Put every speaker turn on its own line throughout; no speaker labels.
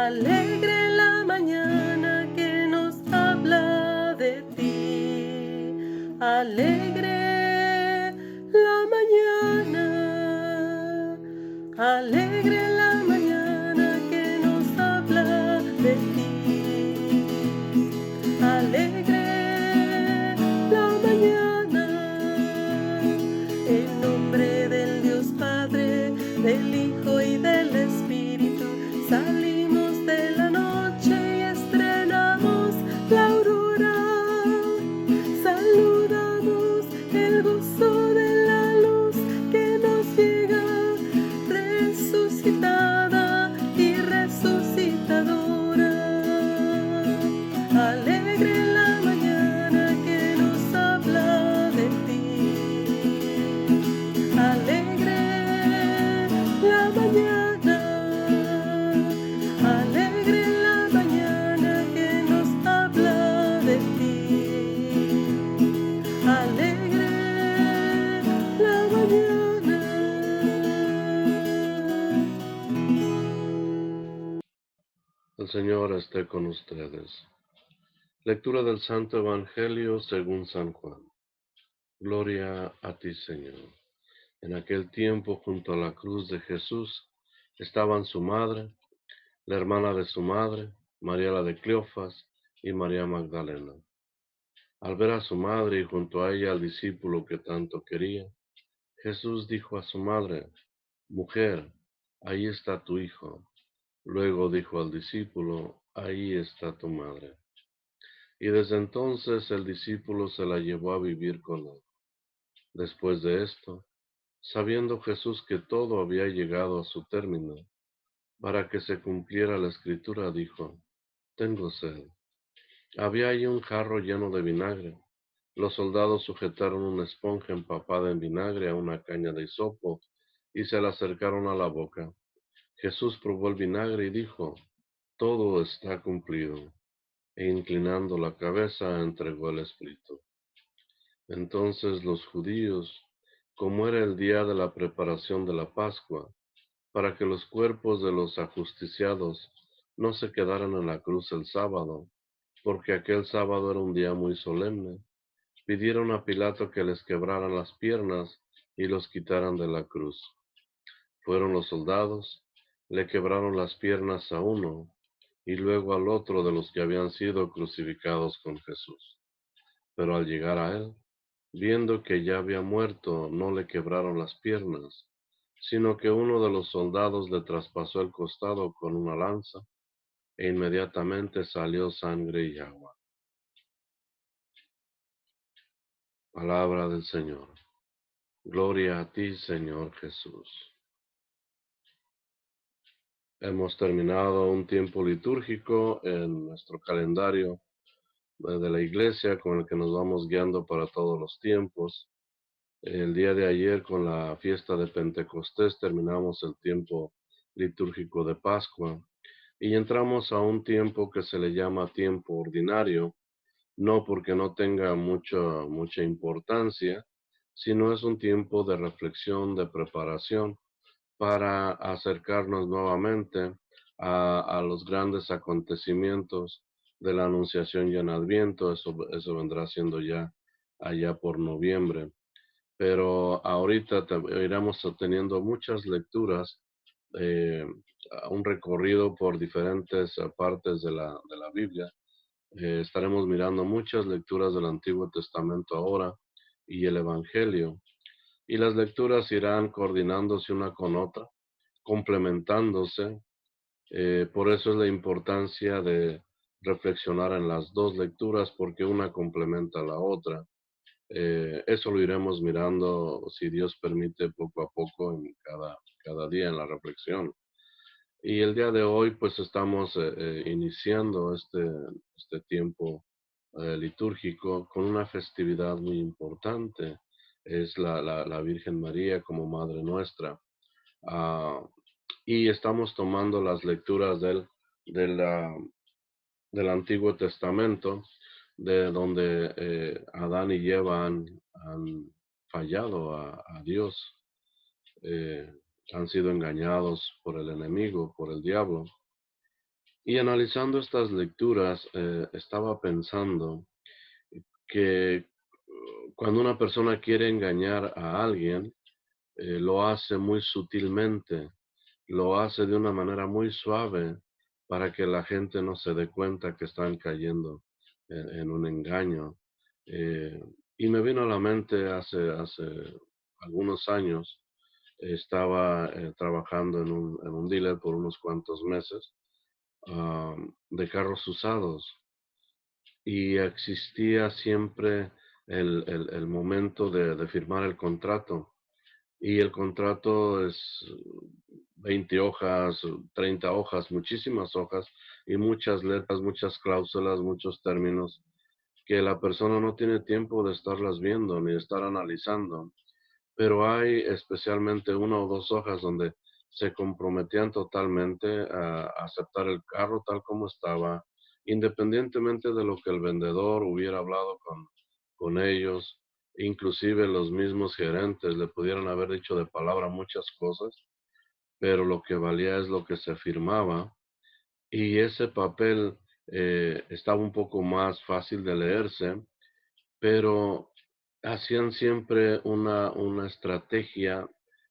Alegre la mañana que nos habla de ti. Alegre la mañana. Alegre la mañana que nos habla de ti. Alegre la mañana. En nombre del Dios Padre, del Hijo y del Espíritu, salimos de la noche y estrenamos la aurora. Saludamos el gozo de la luz que nos llega, resucitada y resucitadora. Alegre la mañana que nos habla de ti. Alegre la mañana. Alegre la mañana que nos habla de ti. Alegre la mañana.
El Señor esté con ustedes. Lectura del Santo Evangelio según San Juan. Gloria a ti, Señor. En aquel tiempo, junto a la cruz de Jesús, estaban su madre, la hermana de su madre, María la de Cleofas y María Magdalena. Al ver a su madre y junto a ella al discípulo que tanto quería, Jesús dijo a su madre: Mujer, ahí está tu hijo. Luego dijo al discípulo: Ahí está tu madre. Y desde entonces el discípulo se la llevó a vivir con él. Después de esto, sabiendo Jesús que todo había llegado a su término, para que se cumpliera la escritura, dijo: Tengo sed. Había allí un jarro lleno de vinagre. Los soldados sujetaron una esponja empapada en vinagre a una caña de hisopo y se la acercaron a la boca. Jesús probó el vinagre y dijo: Todo está cumplido. E inclinando la cabeza, entregó el espíritu. Entonces los judíos, como era el día de la preparación de la Pascua, para que los cuerpos de los ajusticiados no se quedaran en la cruz el sábado, porque aquel sábado era un día muy solemne, pidieron a Pilato que les quebraran las piernas y los quitaran de la cruz. Fueron los soldados, le quebraron las piernas a uno y luego al otro de los que habían sido crucificados con Jesús. Pero al llegar a él, viendo que ya había muerto, no le quebraron las piernas, sino que uno de los soldados le traspasó el costado con una lanza, e inmediatamente salió sangre y agua. Palabra del Señor. Gloria a ti, Señor Jesús. Hemos terminado un tiempo litúrgico en nuestro calendario de la Iglesia con el que nos vamos guiando para todos los tiempos. El día de ayer, con la fiesta de Pentecostés, terminamos el tiempo litúrgico de Pascua y entramos a un tiempo que se le llama tiempo ordinario, no porque no tenga mucha importancia, sino es un tiempo de reflexión, de preparación para acercarnos nuevamente a los grandes acontecimientos de la Anunciación y el Adviento. Eso vendrá siendo ya allá por noviembre. Pero ahorita iremos teniendo muchas lecturas, eh, un recorrido por diferentes partes de la Biblia. Estaremos mirando muchas lecturas del Antiguo Testamento ahora y el Evangelio. Y las lecturas irán coordinándose una con otra, complementándose. Por eso es la importancia de reflexionar en las dos lecturas, porque una complementa a la otra. Eso lo iremos mirando, si Dios permite, poco a poco en cada día en la reflexión. Y el día de hoy, pues estamos iniciando este tiempo litúrgico con una festividad muy importante. Es la Virgen María como Madre nuestra. Ah, y estamos tomando las lecturas de la- del Antiguo Testamento, de donde Adán y Eva han fallado a Dios, eh, han sido engañados por el enemigo, por el diablo. Y analizando estas lecturas, estaba pensando que cuando una persona quiere engañar a alguien, lo hace muy sutilmente, lo hace de una manera muy suave para que la gente no se dé cuenta que están cayendo en un engaño. Eh, y me vino a la mente hace algunos años, estaba trabajando en un dealer por unos cuantos meses, de carros usados, y existía siempre el momento de firmar el contrato. Y el contrato es 20 hojas, 30 hojas, muchísimas hojas y muchas letras, muchas cláusulas, muchos términos que la persona no tiene tiempo de estarlas viendo ni de estar analizando. Pero hay especialmente una o dos hojas donde se comprometían totalmente a aceptar el carro tal como estaba, independientemente de lo que el vendedor hubiera hablado con ellos. Inclusive los mismos gerentes le pudieran haber dicho de palabra muchas cosas, pero lo que valía es lo que se firmaba, y ese papel estaba un poco más fácil de leerse, pero hacían siempre una estrategia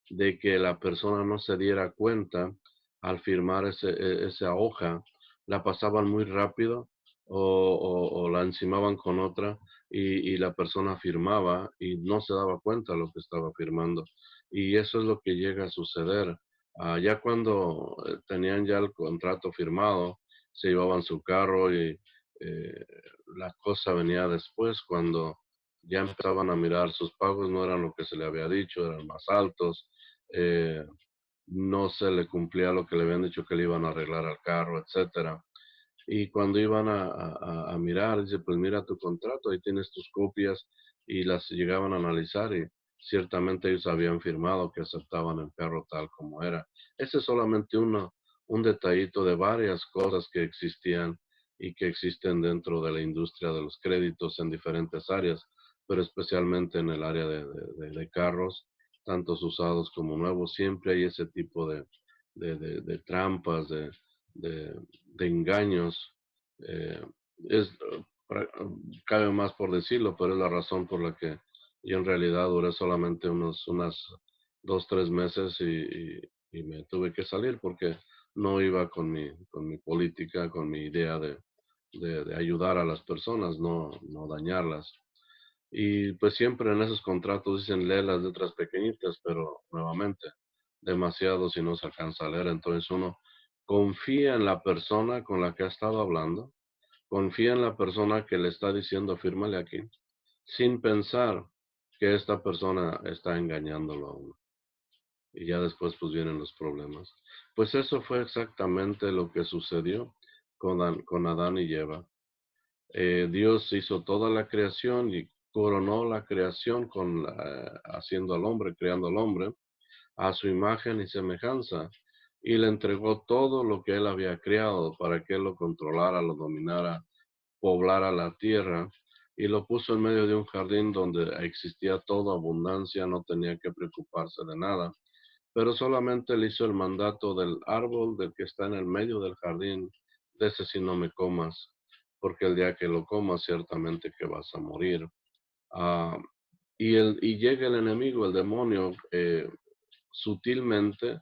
de que la persona no se diera cuenta al firmar esa hoja, la pasaban muy rápido o la encimaban con otra y la persona firmaba y no se daba cuenta lo que estaba firmando. Y eso es lo que llega a suceder. Ya cuando tenían ya el contrato firmado, se llevaban su carro y eh, la cosa venía después cuando ya empezaban a mirar sus pagos, no eran lo que se le había dicho, eran más altos, eh, no se le cumplía lo que le habían dicho que le iban a arreglar al carro, etcétera. Y cuando iban a mirar, dice, pues mira tu contrato, ahí tienes tus copias, y las llegaban a analizar y ciertamente ellos habían firmado que aceptaban el carro tal como era. Ese es solamente un detallito de varias cosas que existían y que existen dentro de la industria de los créditos en diferentes áreas, pero especialmente en el área de carros, tantos usados como nuevos, siempre hay ese tipo de trampas, de, de engaños. eh, es, cabe más por decirlo, pero es la razón por la que yo en realidad duré solamente unas 2, 3 meses y me tuve que salir porque no iba con mi política, con mi idea de ayudar a las personas, no dañarlas. Y pues siempre en esos contratos dicen lee las letras pequeñitas, pero nuevamente, demasiado si no se alcanza a leer. Entonces uno confía en la persona con la que ha estado hablando, confía en la persona que le está diciendo fírmale aquí, sin pensar que esta persona está engañándolo a uno. Y ya después pues vienen los problemas. Pues eso fue exactamente lo que sucedió con Adán y Eva. Dios hizo toda la creación y coronó la creación haciendo al hombre, creando al hombre a su imagen y semejanza, y le entregó todo lo que él había creado para que él lo controlara, lo dominara, poblara la tierra, y lo puso en medio de un jardín donde existía toda abundancia, no tenía que preocuparse de nada, pero solamente le hizo el mandato del árbol del que está en el medio del jardín, de ese sí no me comas, porque el día que lo comas ciertamente que vas a morir. Ah, y llega el enemigo, el demonio, sutilmente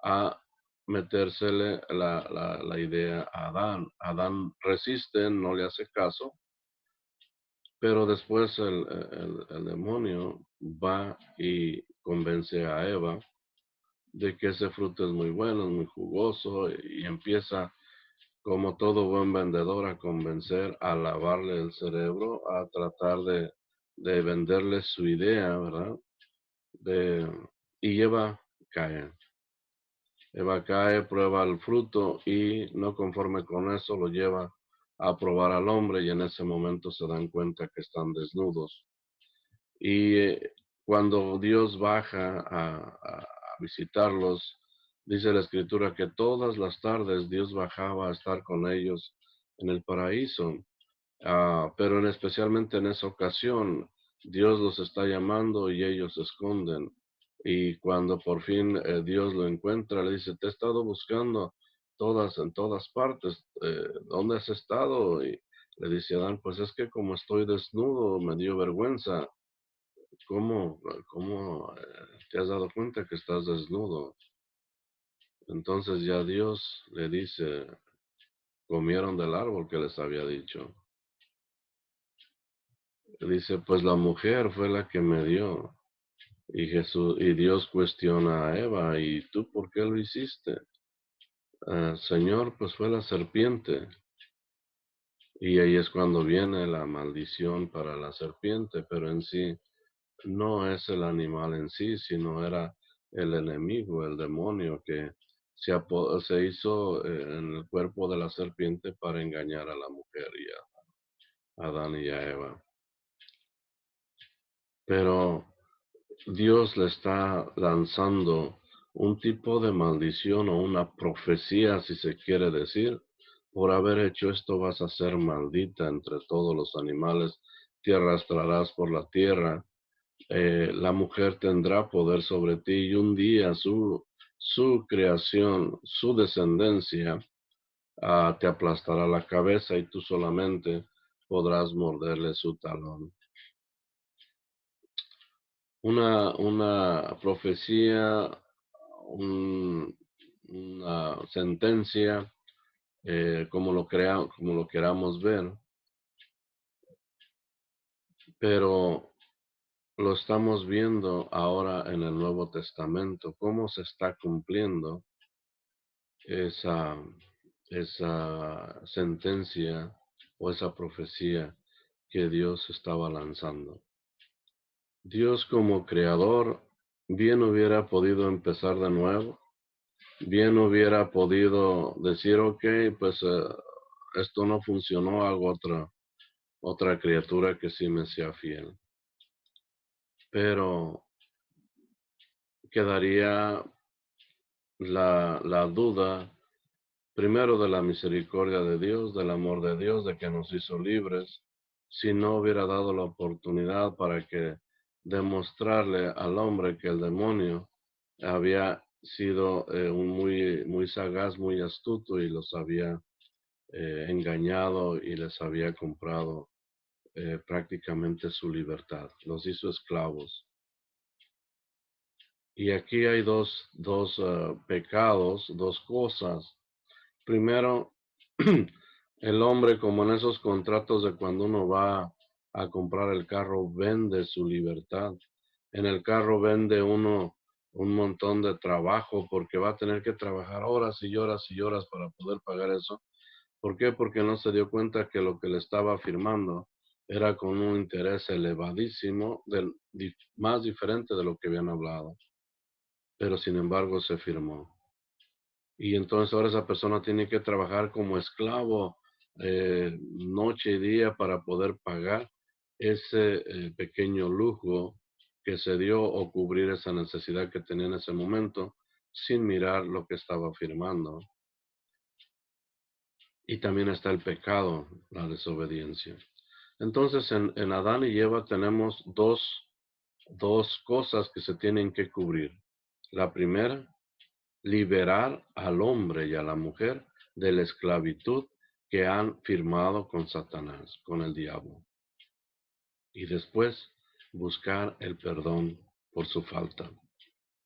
a metérsele la idea a Adán. Adán resiste, no le hace caso, pero después el demonio va y convence a Eva de que ese fruto es muy bueno, es muy jugoso, y empieza, como todo buen vendedor, a convencer, a lavarle el cerebro, a tratar de venderle su idea, ¿verdad? De, y cae. Eva cae, prueba el fruto y no conforme con eso lo lleva a probar al hombre, y en ese momento se dan cuenta que están desnudos. Y cuando Dios baja a visitarlos, dice la escritura que todas las tardes Dios bajaba a estar con ellos en el paraíso. Pero especialmente en esa ocasión, Dios los está llamando y ellos se esconden. Y cuando por fin Dios lo encuentra, le dice, te he estado buscando en todas partes. ¿Dónde has estado? Y le dice Adán, pues es que como estoy desnudo, me dio vergüenza. ¿Cómo te has dado cuenta que estás desnudo? Entonces ya Dios le dice, comieron del árbol que les había dicho. Dice, pues la mujer fue la que me dio. Y Dios cuestiona a Eva, ¿y tú por qué lo hiciste? Señor, pues fue la serpiente. Y ahí es cuando viene la maldición para la serpiente, pero en sí no es el animal en sí, sino era el enemigo, el demonio que se hizo en el cuerpo de la serpiente para engañar a la mujer y a Adán y a Eva. Pero Dios le está lanzando un tipo de maldición o una profecía, si se quiere decir, por haber hecho esto vas a ser maldita entre todos los animales, te arrastrarás por la tierra, la mujer tendrá poder sobre ti y un día su creación, su descendencia, te aplastará la cabeza y tú solamente podrás morderle su talón. Una profecía, una sentencia, como lo queramos ver, pero lo estamos viendo ahora en el Nuevo Testamento, cómo se está cumpliendo esa, esa sentencia o esa profecía que Dios estaba lanzando. Dios como creador bien hubiera podido empezar de nuevo, bien hubiera podido decir, ok, pues esto no funcionó, hago otra criatura que sí me sea fiel. Pero quedaría la duda, primero de la misericordia de Dios, del amor de Dios, de que nos hizo libres, si no hubiera dado la oportunidad para que demostrarle al hombre que el demonio había sido un muy sagaz, muy astuto y los había engañado y les había comprado prácticamente su libertad, los hizo esclavos. Y aquí hay dos pecados, dos cosas. Primero, el hombre, como en esos contratos de cuando uno va a comprar el carro, vende su libertad. En el carro vende uno un montón de trabajo porque va a tener que trabajar horas y horas y horas para poder pagar eso. ¿Por qué? Porque no se dio cuenta que lo que le estaba firmando era con un interés elevadísimo, más diferente de lo que habían hablado, pero sin embargo se firmó. Y entonces ahora esa persona tiene que trabajar como esclavo noche y día para poder pagar ese pequeño lujo que se dio o cubrir esa necesidad que tenía en ese momento sin mirar lo que estaba firmando. Y también está el pecado, la desobediencia. Entonces en Adán y Eva tenemos dos cosas que se tienen que cubrir. La primera, liberar al hombre y a la mujer de la esclavitud que han firmado con Satanás, con el diablo. Y después, buscar el perdón por su falta.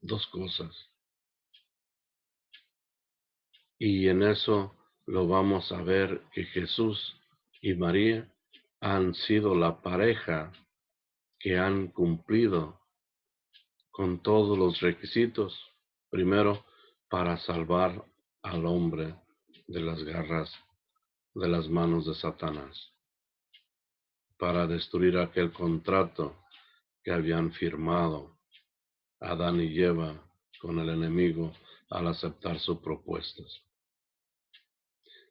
Dos cosas. Y en eso lo vamos a ver que Jesús y María han sido la pareja que han cumplido con todos los requisitos. Primero, para salvar al hombre de las garras de las manos de Satanás, para destruir aquel contrato que habían firmado Adán y Eva con el enemigo al aceptar sus propuestas.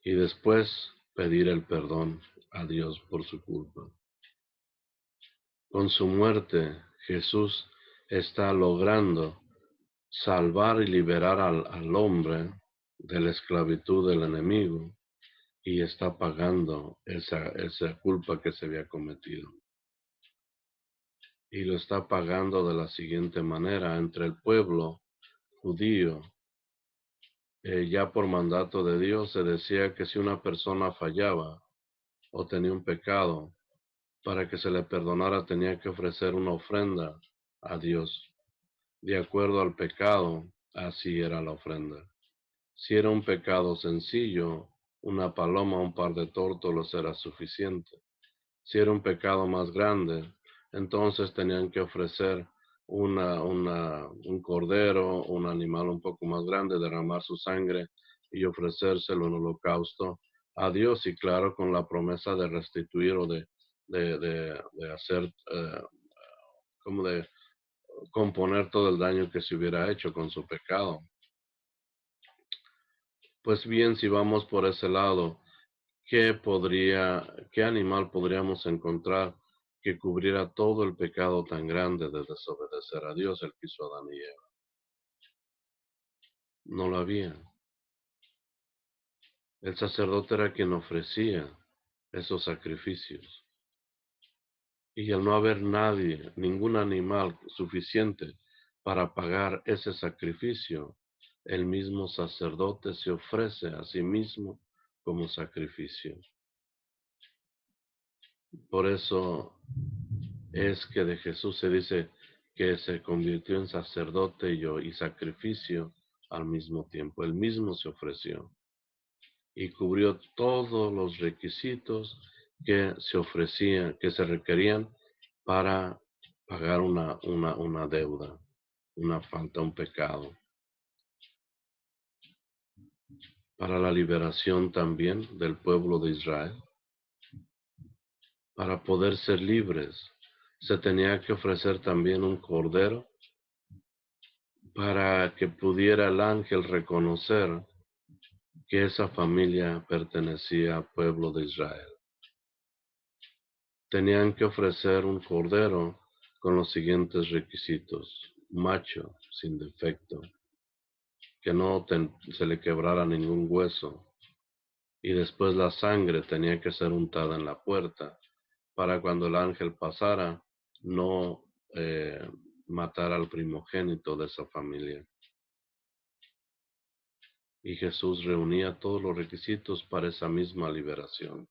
Y después pedir el perdón a Dios por su culpa. Con su muerte, Jesús está logrando salvar y liberar al hombre de la esclavitud del enemigo y está pagando esa culpa que se había cometido. Y lo está pagando de la siguiente manera: entre el pueblo judío ya por mandato de Dios se decía que si una persona fallaba o tenía un pecado, para que se le perdonara tenía que ofrecer una ofrenda a Dios. De acuerdo al pecado, así era la ofrenda. Si era un pecado sencillo, una paloma o un par de tórtolos era suficiente. Si era un pecado más grande, entonces tenían que ofrecer un cordero, un animal un poco más grande, derramar su sangre y ofrecérselo en holocausto a Dios, y claro, con la promesa de restituir o de hacer, como de componer todo el daño que se hubiera hecho con su pecado. Pues bien, si vamos por ese lado, qué animal podríamos encontrar que cubriera todo el pecado tan grande de desobedecer a Dios, el que hizo Adán y Eva? No lo había. El sacerdote era quien ofrecía esos sacrificios. Y al no haber nadie, ningún animal suficiente para pagar ese sacrificio, el mismo sacerdote se ofrece a sí mismo como sacrificio. Por eso es que de Jesús se dice que se convirtió en sacerdote y sacrificio al mismo tiempo. Él mismo se ofreció y cubrió todos los requisitos que se ofrecían, que se requerían para pagar una deuda, una falta, un pecado. Para la liberación también del pueblo de Israel. Para poder ser libres, se tenía que ofrecer también un cordero para que pudiera el ángel reconocer que esa familia pertenecía al pueblo de Israel. Tenían que ofrecer un cordero con los siguientes requisitos: macho, sin defecto, que no se le quebrara ningún hueso, y después la sangre tenía que ser untada en la puerta, para cuando el ángel pasara, no matar al primogénito de esa familia. Y Jesús reunía todos los requisitos para esa misma liberación: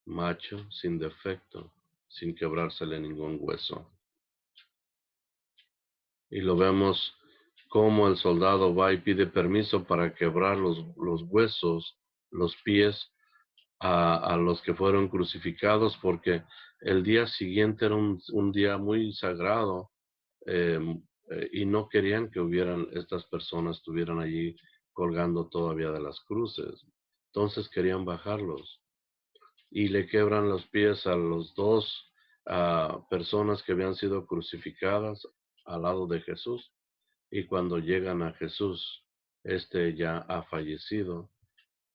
macho, sin defecto, sin quebrársele ningún hueso. Y lo vemos como el soldado va y pide permiso para quebrar los huesos, los pies a los que fueron crucificados, porque el día siguiente era un día muy sagrado, y no querían que estas personas estuvieran allí colgando todavía de las cruces. Entonces querían bajarlos y le quebran los pies a los dos personas que habían sido crucificadas al lado de Jesús. Y cuando llegan a Jesús, este ya ha fallecido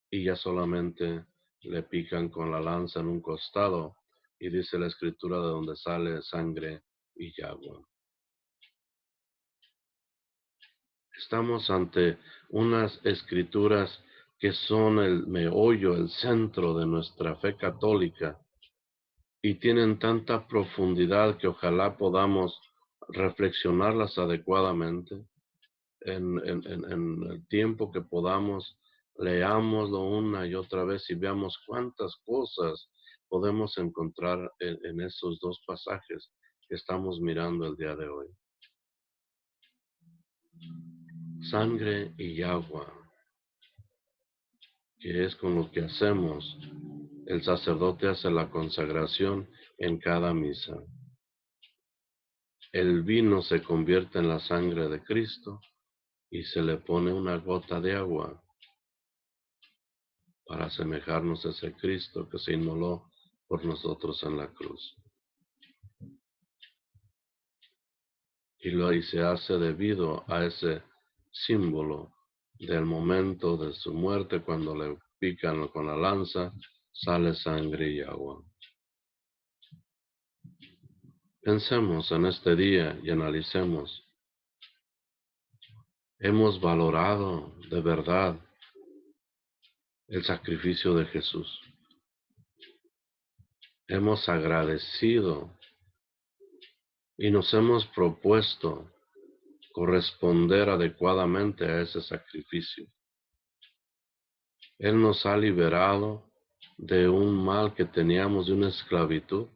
y ya solamente le pican con la lanza en un costado, y dice la escritura, de donde sale sangre y agua. Estamos ante unas escrituras que son el meollo, el centro de nuestra fe católica, y tienen tanta profundidad que ojalá podamos reflexionarlas adecuadamente en el tiempo que podamos. Leámoslo una y otra vez y veamos cuántas cosas podemos encontrar en esos dos pasajes que estamos mirando el día de hoy. Sangre y agua, que es con lo que hacemos. El sacerdote hace la consagración en cada misa. El vino se convierte en la sangre de Cristo y se le pone una gota de agua para asemejarnos a ese Cristo que se inmoló por nosotros en la cruz. Y se hace debido a ese símbolo del momento de su muerte, cuando le pican con la lanza, sale sangre y agua. Pensemos en este día y analicemos. ¿Hemos valorado de verdad el sacrificio de Jesús? ¿Hemos agradecido y nos hemos propuesto corresponder adecuadamente a ese sacrificio. Él nos ha liberado de un mal que teníamos, de una esclavitud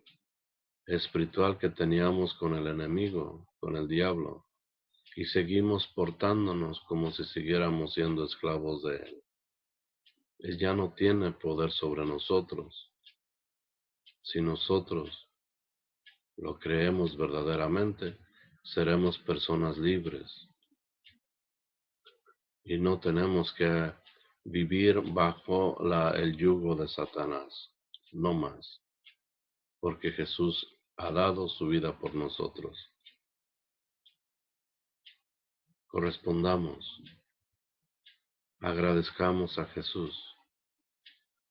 espiritual que teníamos con el enemigo, con el diablo, y seguimos portándonos como si siguiéramos siendo esclavos de él. Él ya no tiene poder sobre nosotros. Si nosotros lo creemos verdaderamente, seremos personas libres y no tenemos que vivir bajo el yugo de Satanás, no más, porque Jesús ha dado su vida por nosotros. Correspondamos, agradezcamos a Jesús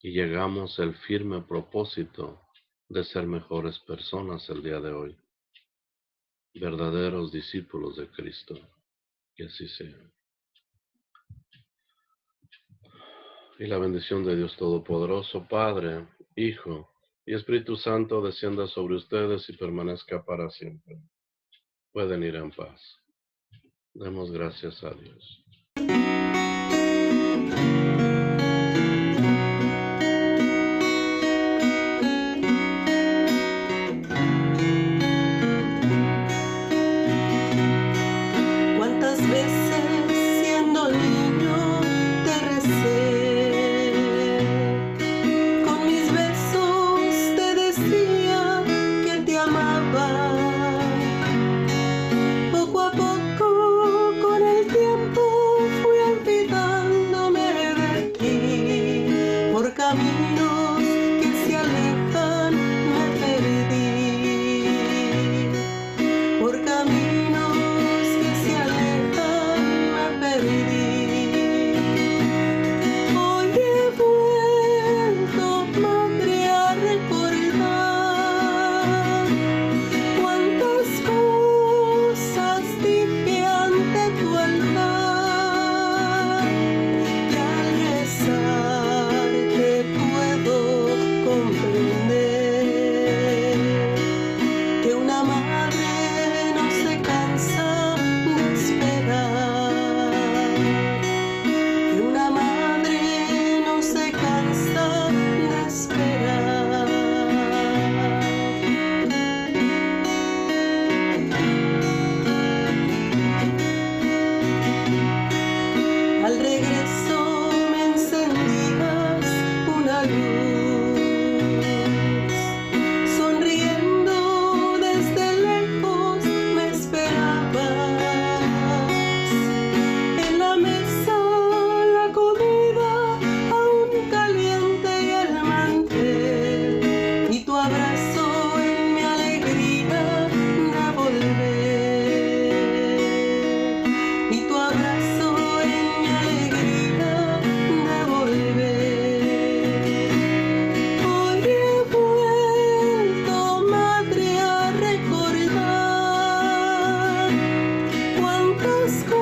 y llegamos al firme propósito de ser mejores personas el día de hoy, verdaderos discípulos de Cristo. Que así sea. Y la bendición de Dios Todopoderoso, Padre, Hijo y Espíritu Santo descienda sobre ustedes y permanezca para siempre. Pueden ir en paz. Demos gracias a Dios.
¿Cuántas veces siendo niño te recé? Con mis besos te decía que te amaba. Poco a poco con el tiempo fui olvidándome de ti. Por caminos que se alejan me perdí. Por caminos que se alejan me perdí. Hoy he vuelto, madre, a recordar cuántas cosas dije ante tu altar. Y al rezar te puedo comprender que una madre no se cansa de esperar, que una madre no se cansa de esperar. Al regreso me encendías una luz, sonriendo desde lejos me esperabas. En la mesa la comida aún caliente y el mantel, y tu abrazo en mi alegría de volver, y tu abrazo en mi alegría de volver. Hoy he vuelto, madre, a recordar cuántas cosas